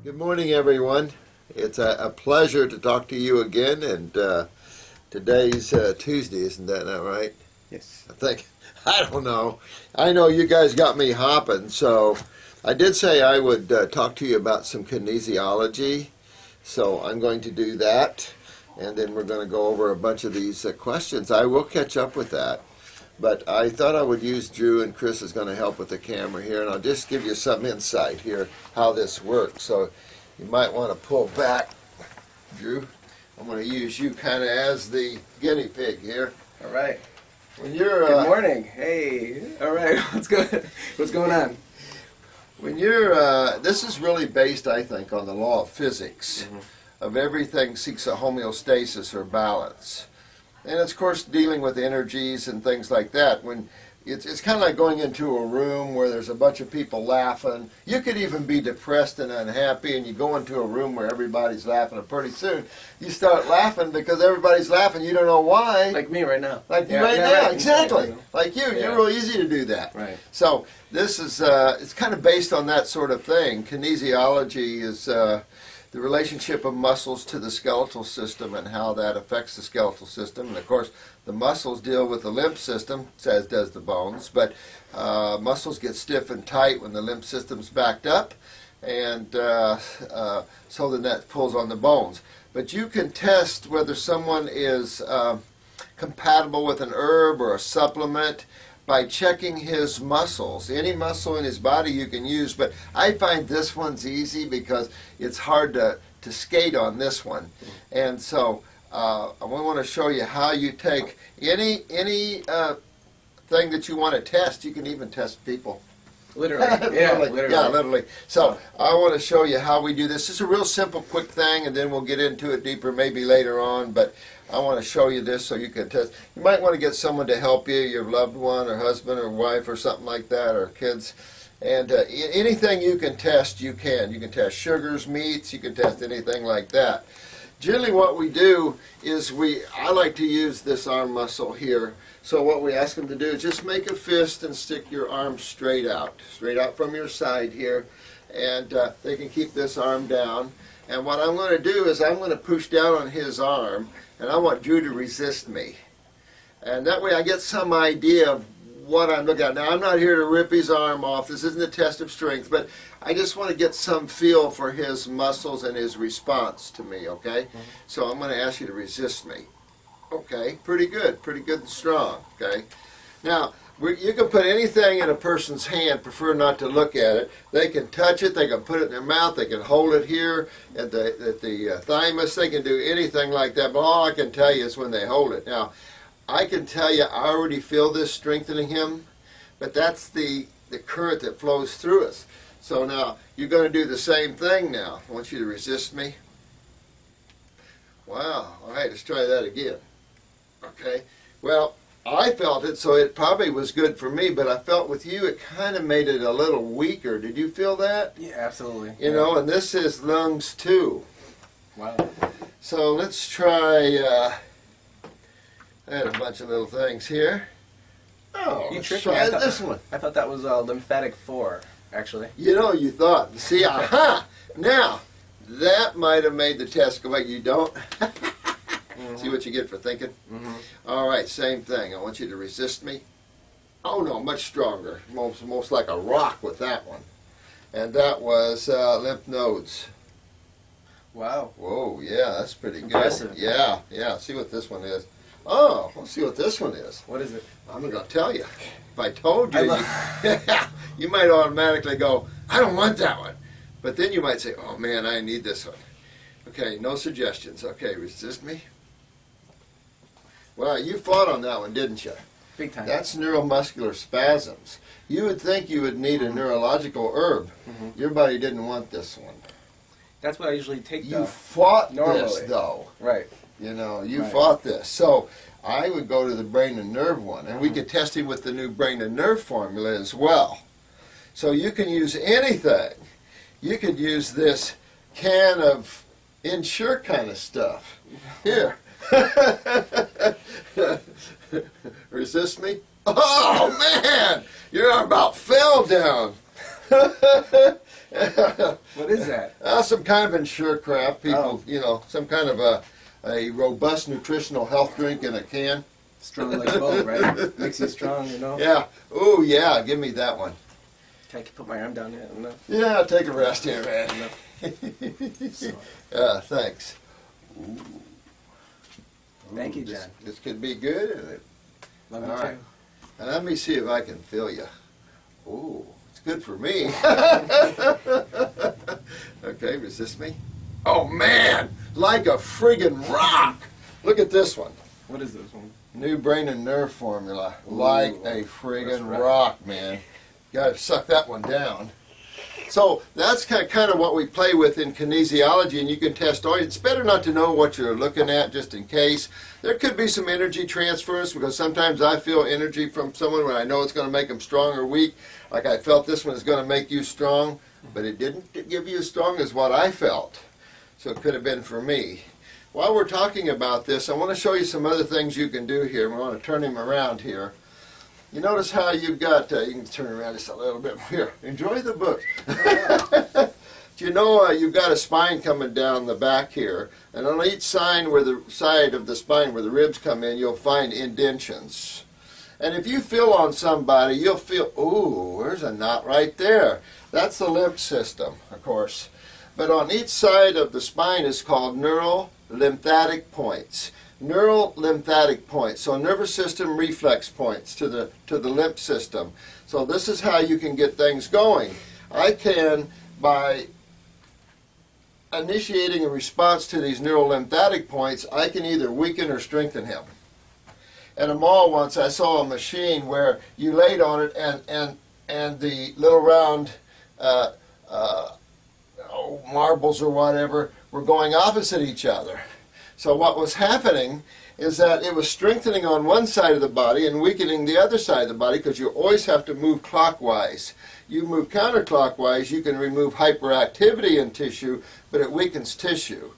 Good morning, everyone. It's a pleasure to talk to you again, and today's Tuesday, isn't that not right? Yes. I don't know. I know you guys got me hopping, so I did say I would talk to you about some kinesiology, so I'm going to do that, and then we're going to go over a bunch of these questions. I will catch up with that. But I thought I would use Drew, and Chris is going to help with the camera here, and I'll just give you some insight here how this works. So you might want to pull back, Drew. I'm going to use you kind of as the guinea pig here. All right. When you're good morning. Hey. All right. What's going on? When you're this is really based, I think, on the law of physics. Of everything seeks a homeostasis or balance. And it's, of course, dealing with energies and things like that. When it's kind of like going into a room where there's a bunch of people laughing. You could even be depressed and unhappy, and you go into a room where everybody's laughing, and pretty soon you start laughing because everybody's laughing. You don't know why. Like me right now. Like you right now, right. exactly. Like you. Yeah. You're real easy to do that. Right. So this is it's kind of based on that sort of thing. Kinesiology is the relationship of muscles to the skeletal system and how that affects the skeletal system. And of course, the muscles deal with the lymph system, as does the bones. But muscles get stiff and tight when the lymph system's backed up, and so then that pulls on the bones. But you can test whether someone is compatible with an herb or a supplement by checking his muscles. Any muscle in his body you can use, but I find this one's easy because it's hard to skate on this one. And so I want to show you how you take any thing that you want to test. You can even test people. Literally. Yeah, literally. Yeah, literally. So I want to show you how we do this. It's a real simple, quick thing, and then we'll get into it deeper maybe later on, but I want to show you this so you can test. You might want to get someone to help you, your loved one or husband or wife or something like that, or kids. And anything you can test, you can. You can test sugars, meats, you can test anything like that. Generally what we do is I like to use this arm muscle here. So what we ask them to do is just make a fist and stick your arm straight out from your side here. And they can keep this arm down. And what I'm going to do is I'm going to push down on his arm, and I want Drew to resist me. And that way I get some idea of what I'm looking at. Now, I'm not here to rip his arm off. This isn't a test of strength, but I just want to get some feel for his muscles and his response to me, okay? So I'm going to ask you to resist me. Okay, pretty good and strong, okay? Now, you can put anything in a person's hand, prefer not to look at it. They can touch it, they can put it in their mouth, they can hold it here at the thymus, they can do anything like that, but all I can tell you is when they hold it. Now, I can tell you I already feel this strengthening him, but that's the current that flows through us. So now, you're going to do the same thing now. I want you to resist me. Wow, all right, let's try that again. Okay, well, I felt it, so it probably was good for me, but I felt with you it kind of made it a little weaker. Did you feel that? Yeah, absolutely. You know, and this is lungs too. Wow. So let's try, I had a bunch of little things here. Oh, let's try this one. I thought that was lymphatic 4, actually. You know, you thought. See, aha! Now, that might have made the test go like you don't. See what you get for thinking? All right, same thing. I want you to resist me. Oh, no, much stronger. Most like a rock with that one. And that was lymph nodes. Wow. Whoa, yeah, that's pretty good. Impressive. Yeah. See what this one is. Oh, let's see what this one is. What is it? I'm going to tell you. If I told you, you might automatically go, I don't want that one. But then you might say, oh, man, I need this one. Okay, no suggestions. Okay, resist me. Well, you fought on that one, didn't you? Big time. That's neuromuscular spasms. You would think you would need a neurological herb. Your body didn't want this one. That's what I usually take, though. You fought normally. This, though. Right. You know, you fought this. So I would go to the brain and nerve one, and we could test him with the new brain and nerve formula as well. So you can use anything. You could use this can of Ensure kind of stuff. Here. Resist me? Oh, man! Your arm about fell down. What is that? Some kind of insure crap. People, Oh. you know, some kind of a robust nutritional health drink in a can. Strong like bull, right? Makes you strong, you know? Yeah. Oh, yeah. Give me that one. Can I put my arm down here? No. Yeah, take a rest here, man. So, Thanks. Ooh. Thank you, This- John. This could be good, isn't it? Love you All too. right. And let me see if I can feel you. Ooh, it's good for me. Okay, resist me. Oh, man, like a friggin' rock. Look at this one. What is this one? New brain and nerve formula. Ooh, Like a that's friggin' right. rock, man. Gotta suck that one down. So that's kind of what we play with in kinesiology, and you can test all. It's better not to know what you're looking at just in case. There could be some energy transference because sometimes I feel energy from someone when I know it's going to make them strong or weak. Like I felt this one is going to make you strong, but it didn't give you as strong as what I felt. So it could have been for me. While we're talking about this, I want to show you some other things you can do here. We want to turn him around here. You notice how you've got, you can turn around just a little bit here. Enjoy the book. Do you know you've got a spine coming down the back here, and on each side where the side of the spine where the ribs come in, you'll find indentions. And if you feel on somebody, you'll feel, ooh, there's a knot right there. That's the lymph system, of course. But on each side of the spine is called neural lymphatic points. Neural lymphatic points, so nervous system reflex points to the lymph system. So this is how you can get things going. I can, by initiating a response to these neural lymphatic points, I can either weaken or strengthen him. At a mall once, I saw a machine where you laid on it, and the little round marbles or whatever were going opposite each other. So what was happening is that it was strengthening on one side of the body and weakening the other side of the body, because you always have to move clockwise. You move counterclockwise, you can remove hyperactivity in tissue, but it weakens tissue.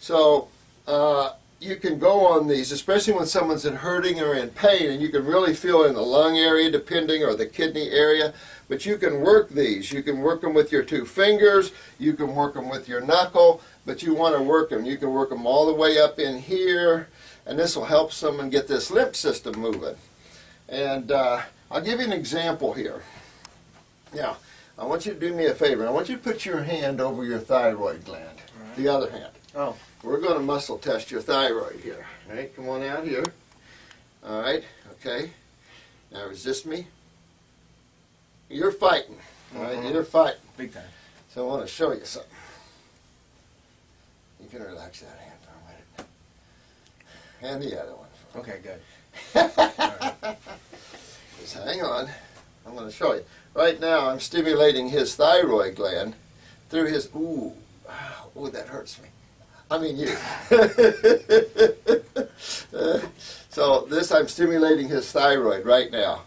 So you can go on these, especially when someone's in hurting or in pain, and you can really feel in the lung area depending, or the kidney area. But you can work these. You can work them with your 2 fingers. You can work them with your knuckle. But you want to work them. You can work them all the way up in here. And this will help someone get this lymph system moving. And I'll give you an example here. Now, I want you to do me a favor. I want you to put your hand over your thyroid gland. Right. The other hand. Oh. We're going to muscle test your thyroid here. All right, come on out here. All right, okay. Now resist me. You're fighting. All right, you're fighting. Big time. So I want to show you something. You can relax that hand for a minute. And the other one. Okay, good. Alright. Just hang on. I'm going to show you. Right now I'm stimulating his thyroid gland through his, ooh, that hurts me. I mean you. So this, I'm stimulating his thyroid right now.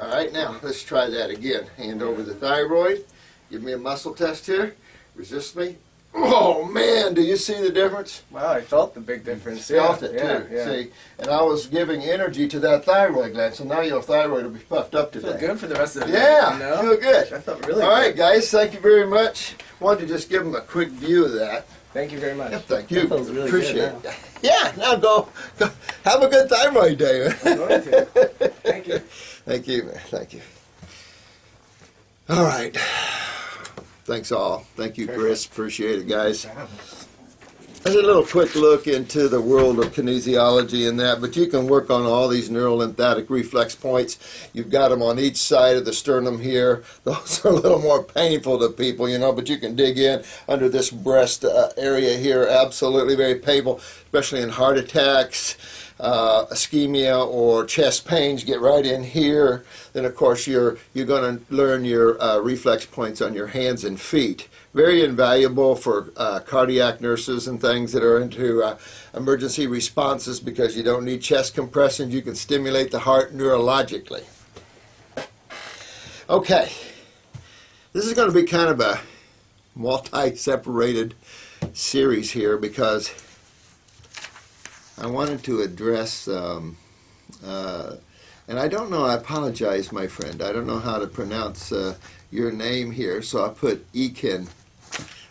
All right, now let's try that again. Hand over the thyroid. Give me a muscle test here. Resist me. Oh man, do you see the difference? Wow, I felt the big difference. Felt it yeah, too. yeah. See, and I was giving energy to that thyroid gland, so now your thyroid will be puffed up I today. feel good for the rest of the day. Yeah, You know? feel good. I felt really All good. right, guys, thank you very much. Wanted to just give them a quick view of that. Thank you very much. Yep, thank you. That feels really Appreciate good it. Yeah, now go have a good thyroid day. Man. I'm going to. Thank you. Thank you, man. Thank you. All right. Thanks all. Thank you, Chris. Appreciate it, guys. That's a little quick look into the world of kinesiology and that, but you can work on all these neural lymphatic reflex points. You've got them on each side of the sternum here. Those are a little more painful to people, you know, but you can dig in under this breast area here. Absolutely very painful, especially in heart attacks, ischemia, or chest pains. Get right in here. Then, of course, you're going to learn your reflex points on your hands and feet. Very invaluable for cardiac nurses and things that are into emergency responses, because you don't need chest compressions. You can stimulate the heart neurologically. Okay, this is going to be kind of a multi-separated series here, because I wanted to address And I don't know, I apologize, my friend. I don't know how to pronounce your name here, so I put Ekin.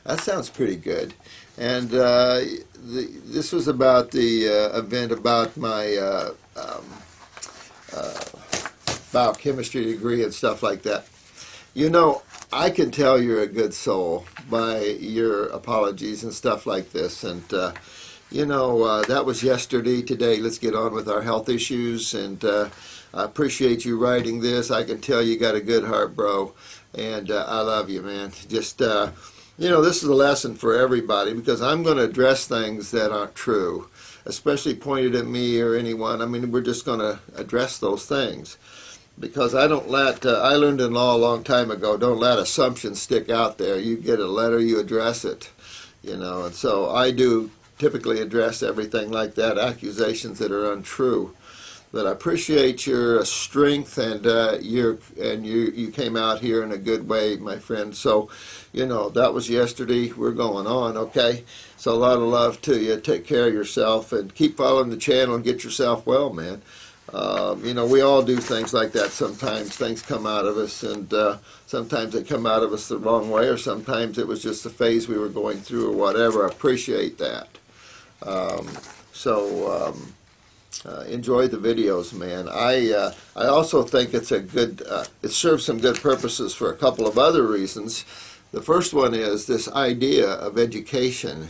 That sounds pretty good. And this was about the event about my biochemistry degree and stuff like that. You know, I can tell you're a good soul by your apologies and stuff like this. And, that was yesterday. Today, let's get on with our health issues. And I appreciate you writing this. I can tell you got a good heart, bro. And I love you, man. Just, this is a lesson for everybody because I'm going to address things that aren't true, especially pointed at me or anyone. I mean, we're just going to address those things. Because I don't let, I learned in law a long time ago, don't let assumptions stick out there. You get a letter, you address it, and so I do typically address everything like that, accusations that are untrue. But I appreciate your strength and you came out here in a good way, my friend. So, that was yesterday. We're going on, okay? So a lot of love to you. Take care of yourself and keep following the channel and get yourself well, man. We all do things like that sometimes. Things come out of us, and sometimes they come out of us the wrong way, or sometimes it was just the phase we were going through or whatever. I appreciate that. Enjoy the videos, man. I also think it's a good, it serves some good purposes for a couple of other reasons. The first one is this idea of education.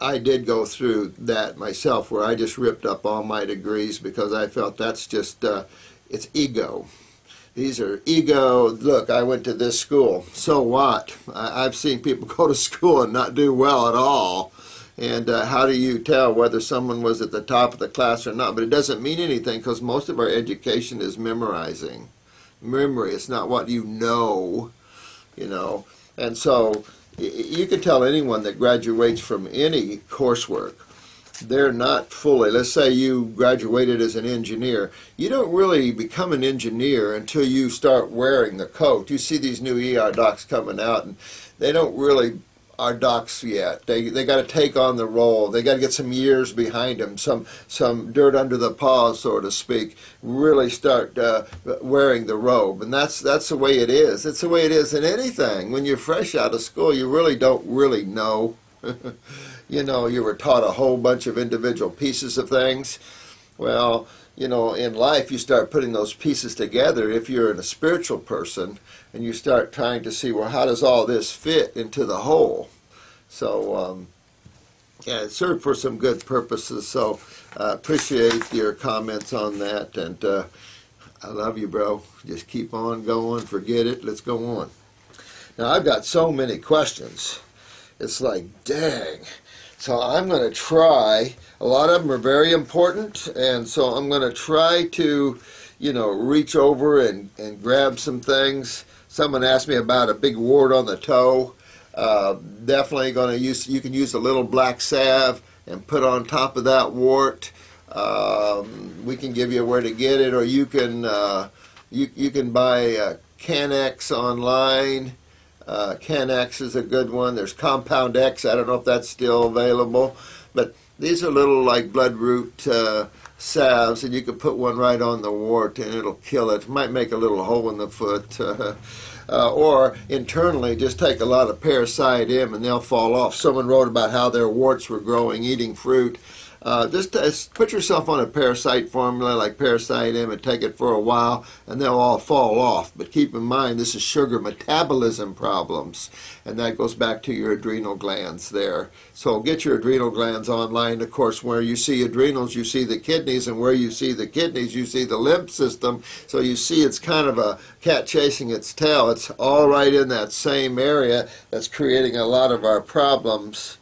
I did go through that myself where I just ripped up all my degrees because I felt that's just, it's ego. These are ego, look, I went to this school, so what? I've seen people go to school and not do well at all. And how do you tell whether someone was at the top of the class or not? But it doesn't mean anything because most of our education is memorizing. Memory, it's not what you know. And so you can tell anyone that graduates from any coursework, they're not fully, let's say you graduated as an engineer, you don't really become an engineer until you start wearing the coat. You see these new ER docs coming out and they don't really are docs yet. They got to take on the role. They got to get some years behind them, some dirt under the paws, so to speak. Really start wearing the robe, and that's the way it is. It's the way it is in anything. When you're fresh out of school, you really don't really know. You were taught a whole bunch of individual pieces of things. Well, in life you start putting those pieces together if you're a spiritual person and you start trying to see, well, how does all this fit into the whole? So, it served for some good purposes, so I appreciate your comments on that, and I love you, bro. Just keep on going, forget it, let's go on. Now, I've got so many questions. It's like, dang. So I'm going to try, a lot of them are very important, and so I'm going to try to, reach over and grab some things. Someone asked me about a big wart on the toe. Definitely going to use, you can use a little black salve and put on top of that wart. We can give you where to get it, or you can buy Canex online. Canex is a good one. There's Compound X. I don't know if that's still available, but these are little like bloodroot salves, and you can put one right on the wart and it'll kill it. Might make a little hole in the foot. Or internally, just take a lot of parasite M and they'll fall off. Someone wrote about how their warts were growing eating fruit. Just put yourself on a parasite formula like Parasite M and take it for a while and they'll all fall off. But keep in mind, this is sugar metabolism problems, and that goes back to your adrenal glands there. So get your adrenal glands online. Of course, where you see adrenals, you see the kidneys, and where you see the kidneys, you see the lymph system. So you see it's kind of a cat chasing its tail. It's all right in that same area that's creating a lot of our problems.